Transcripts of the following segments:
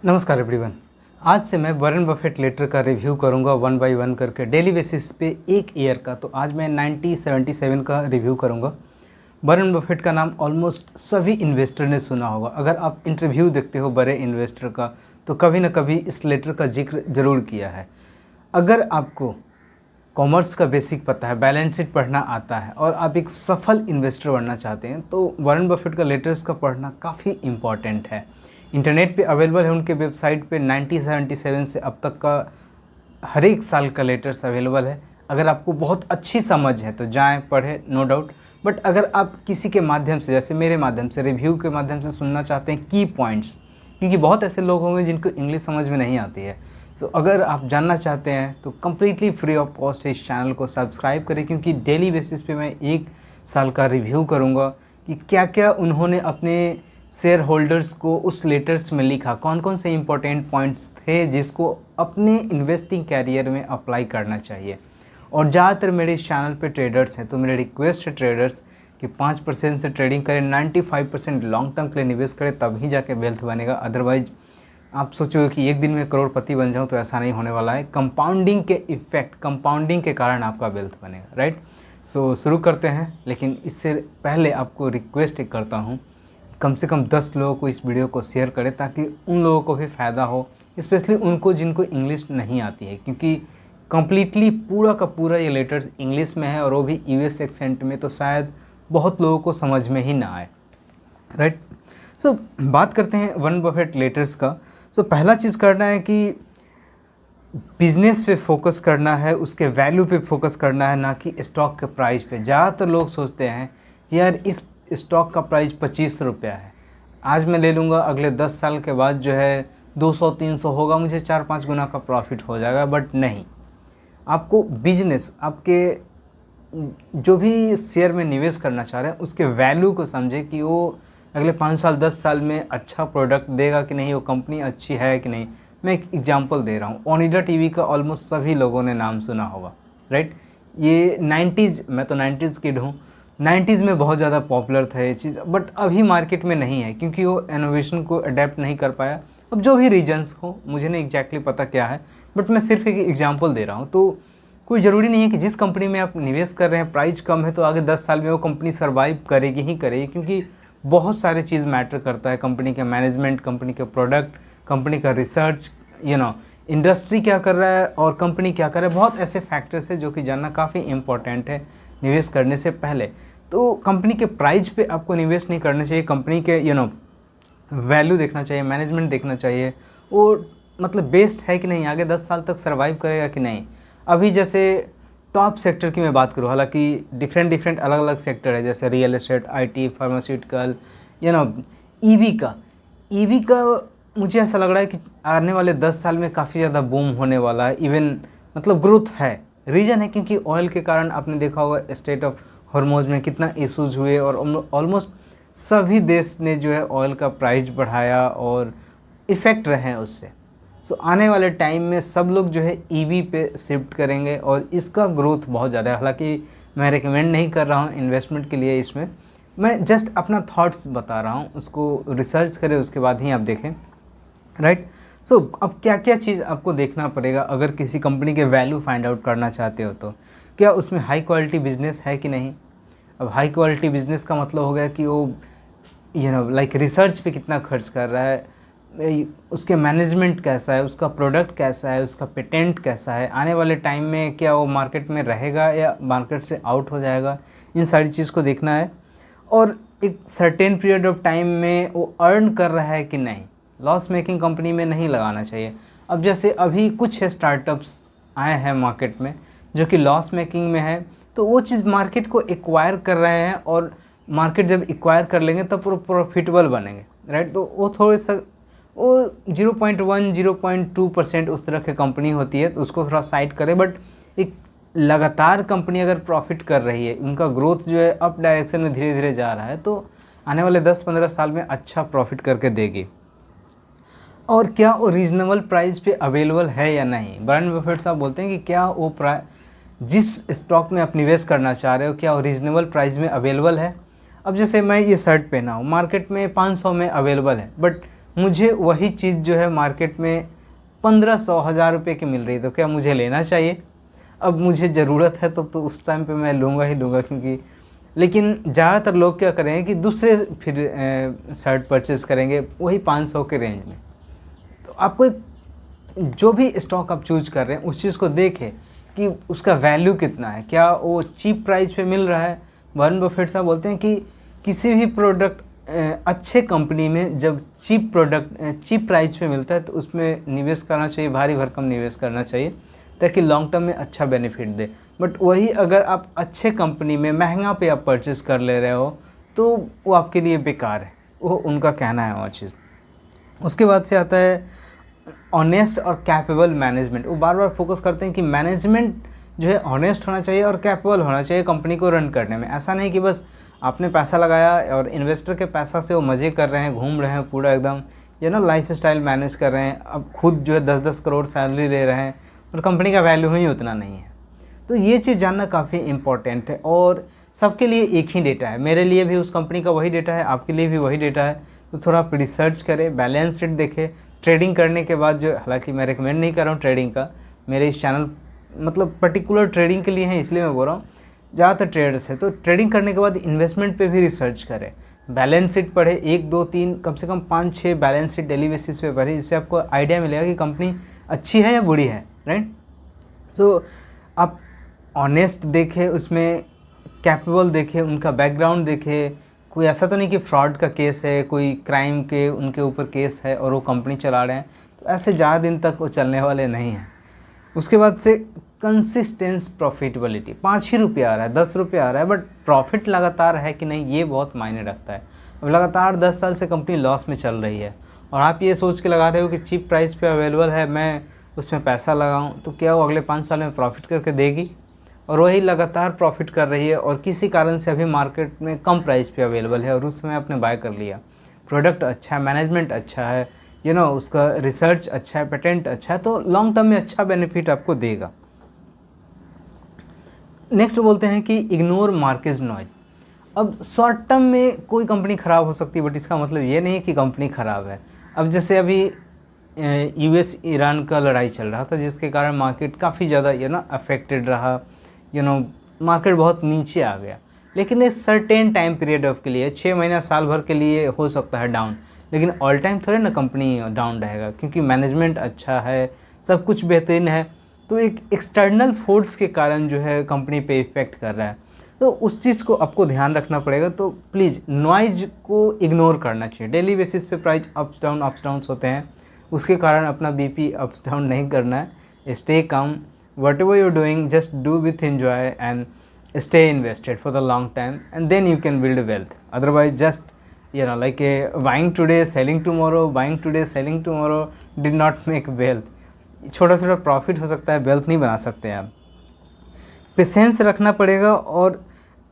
नमस्कार एवरीवन। आज से मैं वॉरेन बफेट लेटर का रिव्यू करूंगा वन बाय वन करके डेली बेसिस पे एक ईयर का। तो आज मैं 1977 का रिव्यू करूंगा। वॉरेन बफेट का नाम ऑलमोस्ट सभी इन्वेस्टर ने सुना होगा। अगर आप इंटरव्यू देखते हो बड़े इन्वेस्टर का तो कभी ना कभी इस लेटर का जिक्र ज़रूर किया है। अगर आपको कॉमर्स का बेसिक पता है, बैलेंस शीट पढ़ना आता है और आप एक सफल इन्वेस्टर बनना चाहते हैं तो वॉरेन बफेट का लेटर्स का पढ़ना काफ़ी इम्पॉर्टेंट है। इंटरनेट पे अवेलेबल है, उनके वेबसाइट पे 1977 से अब तक का हर एक साल का लेटर्स अवेलेबल है। अगर आपको बहुत अच्छी समझ है तो जाएं पढ़ें, नो डाउट। बट अगर आप किसी के माध्यम से, जैसे मेरे माध्यम से, रिव्यू के माध्यम से सुनना चाहते हैं की पॉइंट्स, क्योंकि बहुत ऐसे लोग होंगे जिनको इंग्लिश समझ में नहीं आती है, तो अगर आप जानना चाहते हैं तो कम्प्लीटली फ्री ऑफ कॉस्ट इस चैनल को सब्सक्राइब करें, क्योंकि डेली बेसिस पे मैं एक साल का रिव्यू करूंगा कि क्या क्या उन्होंने अपने शेयर होल्डर्स को उस लेटर्स में लिखा, कौन कौन से इंपॉर्टेंट पॉइंट्स थे जिसको अपने इन्वेस्टिंग कैरियर में अप्लाई करना चाहिए। और ज़्यादातर मेरे इस चैनल पे ट्रेडर्स हैं, तो मेरी रिक्वेस्ट है ट्रेडर्स कि 5% से ट्रेडिंग करें, 95% लॉन्ग टर्म के लिए निवेश करें, तभी जाके वेल्थ बनेगा। अदरवाइज आप सोचोगे कि एक दिन में करोड़पति बन जाऊं, तो ऐसा नहीं होने वाला है। कंपाउंडिंग के इफ़ेक्ट, कंपाउंडिंग के कारण आपका वेल्थ बनेगा, राइट। सो शुरू करते हैं। लेकिन इससे पहले आपको रिक्वेस्ट करता हूं, कम से कम 10 लोगों को इस वीडियो को शेयर करें ताकि उन लोगों को भी फ़ायदा हो, स्पेशली उनको जिनको इंग्लिश नहीं आती है, क्योंकि कम्प्लीटली पूरा का पूरा ये लेटर्स इंग्लिश में है और वो भी यूएस एक्सेंट में, तो शायद बहुत लोगों को समझ में ही ना आए, राइट। सो बात करते हैं वॉरेन बफेट लेटर्स का। सो पहला चीज़ करना है कि बिजनेस पे फोकस करना है, उसके वैल्यू पे फोकस करना है, ना कि स्टॉक के प्राइस पे। ज़्यादातर लोग सोचते हैं यार इस स्टॉक का प्राइस 25 रुपया है, आज मैं ले लूँगा, अगले 10 साल के बाद जो है 200-300 होगा, मुझे 4-5 गुना का प्रॉफिट हो जाएगा। बट नहीं, आपको बिजनेस, आपके जो भी शेयर में निवेश करना चाह रहे हैं उसके वैल्यू को समझे कि वो अगले 5 साल 10 साल में अच्छा प्रोडक्ट देगा कि नहीं, वो कंपनी अच्छी है कि नहीं। मैं एक एग्जांपल दे रहा हूँ, ओनिडा टीवी का ऑलमोस्ट सभी लोगों ने नाम सुना होगा, राइट। ये 90s, मैं तो 90s किड हूँ, 90s में बहुत ज़्यादा पॉपुलर था ये चीज़, बट अभी मार्केट में नहीं है क्योंकि वो इनोवेशन को अडेप्ट नहीं कर पाया। अब जो भी रीजन्स हो, मुझे नहीं एग्जैक्टली पता क्या है, बट मैं सिर्फ एक एग्जाम्पल दे रहा हूँ। तो कोई ज़रूरी नहीं है कि जिस कंपनी में आप निवेश कर रहे हैं प्राइस कम है तो आगे 10 साल में वो कंपनी सर्वाइव करेगी ही करेगी, क्योंकि बहुत सारे चीज़ मैटर करता है। कंपनी का मैनेजमेंट, कंपनी के प्रोडक्ट, कंपनी का रिसर्च, इंडस्ट्री क्या कर रहा है और कंपनी क्या कर रहा है, बहुत ऐसे फैक्टर्स हैं जो कि जानना काफ़ी इंपॉर्टेंट है निवेश करने से पहले। तो कंपनी के प्राइस पे आपको निवेश नहीं करना चाहिए, कंपनी के वैल्यू देखना चाहिए, मैनेजमेंट देखना चाहिए, वो मतलब बेस्ट है कि नहीं, आगे 10 साल तक सर्वाइव करेगा कि नहीं। अभी जैसे टॉप सेक्टर की मैं बात करूँ, हालांकि डिफरेंट अलग अलग सेक्टर है, जैसे real estate, IT, pharmaceutical, EV का मुझे ऐसा लग रहा है कि आने वाले 10 साल में काफ़ी ज़्यादा बूम होने वाला है। इवन मतलब ग्रोथ है, रीज़न है क्योंकि ऑयल के कारण आपने देखा होगा स्टेट ऑफ हॉर्मोज में कितना इश्यूज हुए और ऑलमोस्ट सभी देश ने जो है ऑयल का प्राइस बढ़ाया और इफ़ेक्ट रहे हैं उससे। सो आने वाले टाइम में सब लोग जो है ईवी पे शिफ्ट करेंगे और इसका ग्रोथ बहुत ज़्यादा है। हालांकि मैं रिकमेंड नहीं कर रहा हूँ इन्वेस्टमेंट के लिए, इसमें मैं जस्ट अपना थॉट्स बता रहा हूँ, उसको रिसर्च करें उसके बाद ही आप देखें, राइट। सो अब क्या क्या चीज़ आपको देखना पड़ेगा अगर किसी कंपनी के वैल्यू फाइंड आउट करना चाहते हो तो क्या उसमें हाई क्वालिटी बिजनेस है कि नहीं। अब हाई क्वालिटी बिजनेस का मतलब हो गया कि वो लाइक रिसर्च पे कितना खर्च कर रहा है, उसके मैनेजमेंट कैसा है, उसका प्रोडक्ट कैसा है, उसका पेटेंट कैसा है, आने वाले टाइम में क्या वो मार्केट में रहेगा या मार्केट से आउट हो जाएगा, इन सारी चीज़ को देखना है। और एक सर्टेन पीरियड ऑफ टाइम में वो अर्न कर रहा है कि नहीं, लॉस मेकिंग कंपनी में नहीं लगाना चाहिए। अब जैसे अभी कुछ स्टार्टअप्स आए हैं मार्केट में जो कि लॉस मेकिंग में है, तो वो चीज़ मार्केट को एक्वायर कर रहे हैं और मार्केट जब एक्वायर कर लेंगे तब प्रॉफिटेबल बनेंगे, राइट। तो वो थोड़े सा वो 0.1 0.2% उस तरह की कंपनी होती है, तो उसको थोड़ा साइड करें। बट एक लगातार कंपनी अगर प्रॉफिट कर रही है, उनका ग्रोथ जो है अप डायरेक्शन में धीरे धीरे जा रहा है, तो आने वाले 10-15 साल में अच्छा प्रॉफिट करके देगी। और क्या वो रीज़नेबल प्राइस पे अवेलेबल है या नहीं। वॉरेन बफेट साहब बोलते हैं कि क्या वो जिस स्टॉक में आप निवेश करना चाह रहे हो क्या वो रीज़नेबल प्राइस में अवेलेबल है। अब जैसे मैं ये शर्ट पहना हूँ, मार्केट में 500 में अवेलेबल है, बट मुझे वही चीज़ जो है मार्केट में 1500-1000 रुपये की मिल रही, तो क्या मुझे लेना चाहिए? अब मुझे ज़रूरत है तो उस टाइम पे मैं लूँगा ही लूँगा, क्योंकि लेकिन ज़्यादातर लोग क्या करेंगे कि दूसरे फिर शर्ट परचेज़ करेंगे वही 500 के रेंज में। तो आपको जो भी स्टॉक आप चूज़ कर रहे हैं उस चीज़ को देखें कि उसका वैल्यू कितना है, क्या वो चीप प्राइस पे मिल रहा है। वॉरेन बफेट साहब बोलते हैं कि किसी भी प्रोडक्ट अच्छे कंपनी में जब चीप प्राइस पे मिलता है तो उसमें निवेश करना चाहिए, भारी भरकम निवेश करना चाहिए, ताकि लॉन्ग टर्म में अच्छा बेनिफिट दे। बट वही अगर आप अच्छे कंपनी में महंगा पे आप परचेज़ कर ले रहे हो तो वो आपके लिए बेकार है, वो उनका कहना है वो चीज़। उसके बाद से आता है ऑनेस्ट और कैपेबल मैनेजमेंट। वो बार बार फोकस करते हैं कि मैनेजमेंट जो है ऑनेस्ट होना चाहिए और कैपेबल होना चाहिए कंपनी को रन करने में। ऐसा नहीं कि बस आपने पैसा लगाया और इन्वेस्टर के पैसा से वो मज़े कर रहे हैं, घूम रहे हैं पूरा एकदम, ये ना लाइफ स्टाइल मैनेज कर रहे हैं, अब खुद जो है 10-10 करोड़ सैलरी ले रहे हैं और कंपनी का वैल्यू ही उतना नहीं है। तो ये चीज़ जानना काफ़ी इम्पॉर्टेंट है। और सबके लिए एक ही डेटा है, मेरे लिए भी उस कंपनी का वही डेटा है, आपके लिए भी वही डेटा है। तो थोड़ा आप रिसर्च करें, बैलेंस शीट देखें। ट्रेडिंग करने के बाद जो, हालांकि मैं रिकमेंड नहीं कर रहा हूँ ट्रेडिंग का, मेरे इस चैनल मतलब पर्टिकुलर ट्रेडिंग के लिए है इसलिए मैं बोल रहा हूँ, ज़्यादातर ट्रेडर्स है। तो ट्रेडिंग करने के बाद इन्वेस्टमेंट पे भी रिसर्च करें, बैलेंस शीट पढ़े, 1 2 3 कम से कम 5-6 बैलेंस शीट डेली बेसिस पे पढ़े, इससे आपको आइडिया मिलेगा कि कंपनी अच्छी है या बुरी है, राइट। तो आप ऑनेस्ट देखें, उसमें कैपेबल देखें, उनका बैकग्राउंड देखें, कोई ऐसा तो नहीं कि फ्रॉड का केस है, कोई क्राइम के उनके ऊपर केस है और वो कंपनी चला रहे हैं, तो ऐसे ज़्यादा दिन तक वो चलने वाले नहीं हैं। उसके बाद से कंसिस्टेंस प्रॉफिटेबिलिटी, 5 ही रुपये आ रहा है, 10 रुपये आ रहा है, बट प्रॉफिट लगातार है कि नहीं, ये बहुत मायने रखता है। अब लगातार 10 साल से कंपनी लॉस में चल रही है और आप ये सोच के लगा रहे हो कि चीप प्राइस पे अवेलेबल है, मैं उसमें पैसा लगाऊं, तो क्या वो अगले 5 साल में प्रॉफिट करके देगी? और वही लगातार प्रॉफिट कर रही है और किसी कारण से अभी मार्केट में कम प्राइस पे अवेलेबल है और उस समय आपने बाय कर लिया, प्रोडक्ट अच्छा है, मैनेजमेंट अच्छा है, उसका रिसर्च अच्छा है, पेटेंट अच्छा है, तो लॉन्ग टर्म में अच्छा बेनिफिट आपको देगा। नेक्स्ट बोलते हैं कि इग्नोर मार्केट नॉइज। अब शॉर्ट टर्म में कोई कंपनी ख़राब हो सकती है, बट इसका मतलब ये नहीं कि कंपनी ख़राब है। अब जैसे अभी यूएस ईरान का लड़ाई चल रहा था, जिसके कारण मार्केट काफ़ी ज़्यादा अफेक्टेड रहा, मार्केट बहुत नीचे आ गया। लेकिन एक सर्टेन टाइम पीरियड ऑफ के लिए, 6 महीना साल भर के लिए हो सकता है डाउन, लेकिन ऑल टाइम थोड़े ना कंपनी डाउन रहेगा, क्योंकि मैनेजमेंट अच्छा है, सब कुछ बेहतरीन है। तो एक एक्सटर्नल फोर्स के कारण जो है कंपनी पे इफ़ेक्ट कर रहा है, तो उस चीज़ को आपको ध्यान रखना पड़ेगा। तो प्लीज़ नॉइज को इग्नोर करना चाहिए। डेली बेसिस पे प्राइस अप्स डाउन्स होते हैं, उसके कारण अपना बीपी अप्स डाउन नहीं करना है। Stay calm, whatever you're doing, just do with enjoy and stay invested for the long time, and then you can build wealth. Otherwise just like buying today selling tomorrow, buying today selling tomorrow did not make wealth. छोटा छोटा profit हो सकता है, wealth नहीं बना सकते आप। Patience रखना पड़ेगा और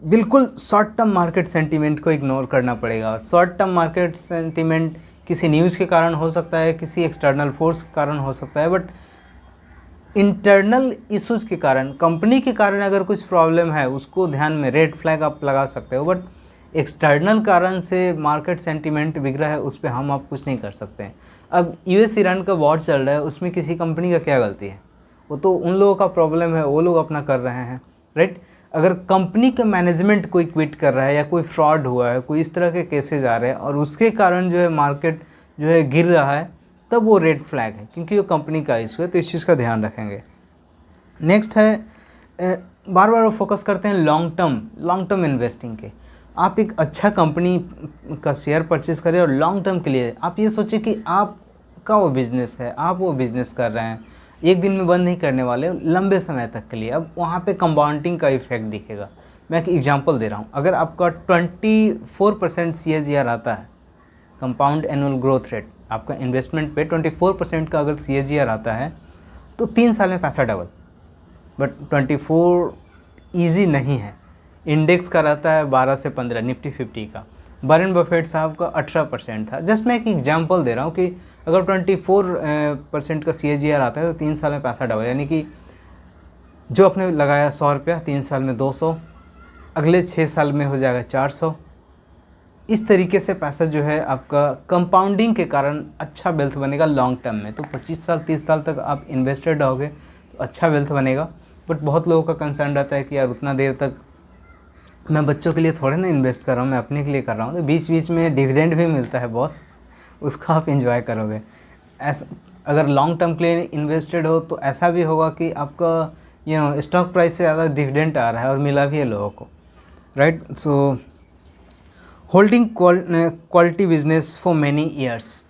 बिल्कुल शॉर्ट टर्म मार्केट सेंटीमेंट को इग्नोर करना पड़ेगा। शॉर्ट टर्म मार्केट सेंटीमेंट किसी न्यूज़ के कारण हो सकता है, किसी एक्सटर्नल फोर्स के कारण हो सकता है, बट इंटरनल इश्यूज़ के कारण, कंपनी के कारण अगर कुछ प्रॉब्लम है उसको ध्यान में, रेड फ्लैग आप लगा सकते हो। बट एक्सटर्नल कारण से मार्केट सेंटीमेंट बिगड़ा है, उस पर हम आप कुछ नहीं कर सकते हैं। अब यूएस ईरान का वॉर चल रहा है, उसमें किसी कंपनी का क्या गलती है? वो तो उन लोगों का प्रॉब्लम है, वो लोग अपना कर रहे हैं, राइट। अगर कंपनी का मैनेजमेंट कोई क्विट कर रहा है या कोई फ्रॉड हुआ है, कोई इस तरह के केसेस आ रहे हैं और उसके कारण जो है मार्केट जो है गिर रहा है, तब वो रेड फ्लैग है, क्योंकि वो कंपनी का इशू है। तो इस चीज़ का ध्यान रखेंगे। नेक्स्ट है, बार बार फोकस करते हैं लॉन्ग टर्म इन्वेस्टिंग के। आप एक अच्छा कंपनी का शेयर परचेज़ करें और लॉन्ग टर्म के लिए आप ये सोचें कि आपका वो बिज़नेस है, आप वो बिज़नेस कर रहे हैं, एक दिन में बंद नहीं करने वाले, लंबे समय तक के लिए। अब वहाँ पे कंपाउंडिंग का इफेक्ट दिखेगा। मैं एक एग्जांपल दे रहा हूँ, अगर आपका 24% CAGR आता है, कंपाउंड एनुअल ग्रोथ रेट, आपका इन्वेस्टमेंट पे 24% का अगर CAGR आता है, तो 3 साल में पैसा डबल। बट 24 ईजी नहीं है। इंडेक्स का रहता है 12 से 15, निफ्टी 50 का। वॉरेन बफेट साहब का 18% था। जस्ट मैं एक एग्जांपल दे रहा हूँ कि अगर 24% का CAGR आता है तो 3 साल में पैसा डबल, यानी कि जो आपने लगाया 100 रुपया, 3 साल में 200, अगले 6 साल में हो जाएगा 400, इस तरीके से पैसा जो है आपका कंपाउंडिंग के कारण अच्छा वेल्थ बनेगा लॉन्ग टर्म में। तो 25 साल 30 साल तक आप इन्वेस्टेड रहोगे तो अच्छा वेल्थ बनेगा। बट बहुत लोगों का कंसर्न रहता है कि यार उतना देर तक मैं बच्चों के लिए थोड़े ना इन्वेस्ट कर रहा हूँ, मैं अपने के लिए कर रहा हूँ। तो बीच बीच में डिविडेंड भी मिलता है बॉस, उसका आप इंजॉय करोगे। ऐसा अगर लॉन्ग टर्म के लिए इन्वेस्टेड हो तो ऐसा भी होगा कि आपका स्टॉक प्राइस से ज़्यादा डिविडेंड आ रहा है और मिला भी है लोगों को, right. So holding quality business for many years,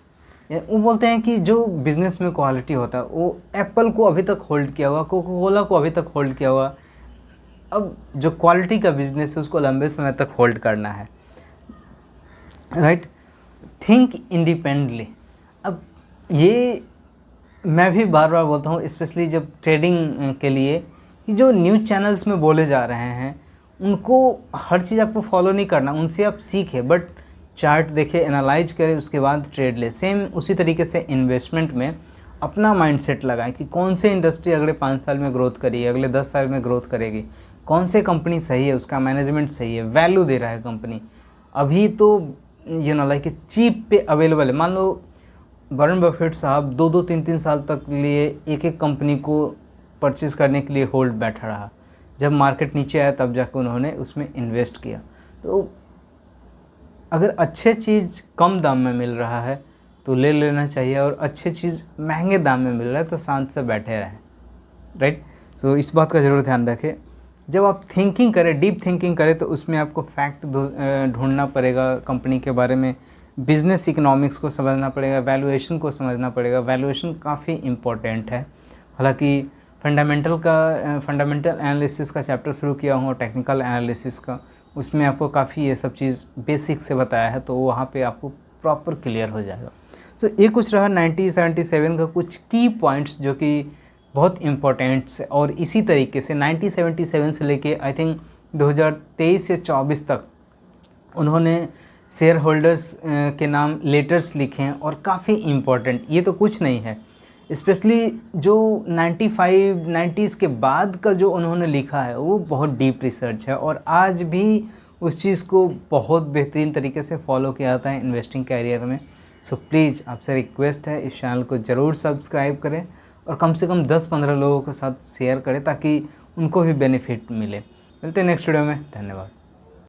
वो बोलते हैं कि जो बिज़नेस में क्वालिटी होता है वो एप्पल को अभी तक होल्ड किया हुआ, कोका कोला को अभी तक होल्ड किया हुआ। अब जो क्वालिटी का बिजनेस है उसको लंबे समय तक होल्ड करना है, राइट। Think independently. अब ये मैं भी बार बार बोलता हूँ, स्पेशली जब ट्रेडिंग के लिए, कि जो न्यूज़ चैनल्स में बोले जा रहे हैं उनको हर चीज़ आपको फॉलो नहीं करना, उनसे आप सीखें, बट चार्ट देखें, एनालाइज करें, उसके बाद ट्रेड ले। सेम उसी तरीके से इन्वेस्टमेंट में अपना माइंडसेट लगाएं कि कौन से इंडस्ट्री अगले 5 साल में ग्रोथ करेगी, अगले 10 साल में ग्रोथ करेगी, कौन से कंपनी सही है, उसका मैनेजमेंट सही है, वैल्यू दे रहा है कंपनी। अभी तो लाइक चीप पे अवेलेबल है। मान लो वॉरेन बफेट साहब 2-2 3-3 साल तक लिए एक एक कंपनी को परचेज़ करने के लिए होल्ड बैठा रहा। जब मार्केट नीचे आया तब जाकर उन्होंने उसमें इन्वेस्ट किया। तो अगर अच्छे चीज़ कम दाम में मिल रहा है तो ले लेना चाहिए, और अच्छी चीज़ महंगे दाम में मिल रहा है तो शांत से बैठे रहें, राइट। सो इस बात का ज़रूर ध्यान रखें। जब आप थिंकिंग करें, डीप थिंकिंग करें, तो उसमें आपको फैक्ट ढूंढना पड़ेगा कंपनी के बारे में, बिजनेस इकोनॉमिक्स को समझना पड़ेगा, वैल्यूएशन को समझना पड़ेगा। वैल्यूएशन काफ़ी इम्पोर्टेंट है। हालांकि फंडामेंटल एनालिसिस का चैप्टर शुरू किया हूँ, टेक्निकल एनालिसिस का, उसमें आपको काफ़ी ये सब चीज़ बेसिक से बताया है, तो वहाँ पे आपको प्रॉपर क्लियर हो जाएगा। तो ये कुछ रहा 1977 का कुछ की पॉइंट्स जो कि बहुत इम्पोर्टेंट्स है। और इसी तरीके से 1977 से लेके आई थिंक 2023 या 24 तक उन्होंने शेयर होल्डर्स के नाम लेटर्स लिखे हैं, और काफ़ी इम्पोर्टेंट, ये तो कुछ नहीं है। स्पेशली जो 90s के बाद का जो उन्होंने लिखा है वो बहुत डीप रिसर्च है, और आज भी उस चीज़ को बहुत बेहतरीन तरीके से फॉलो किया जाता है इन्वेस्टिंग कैरियर में। सो प्लीज़ आपसे रिक्वेस्ट है, इस चैनल को ज़रूर सब्सक्राइब करें और कम से कम 10-15 लोगों के साथ शेयर करें ताकि उनको भी बेनिफिट मिले। मिलते हैं नेक्स्ट वीडियो में, धन्यवाद।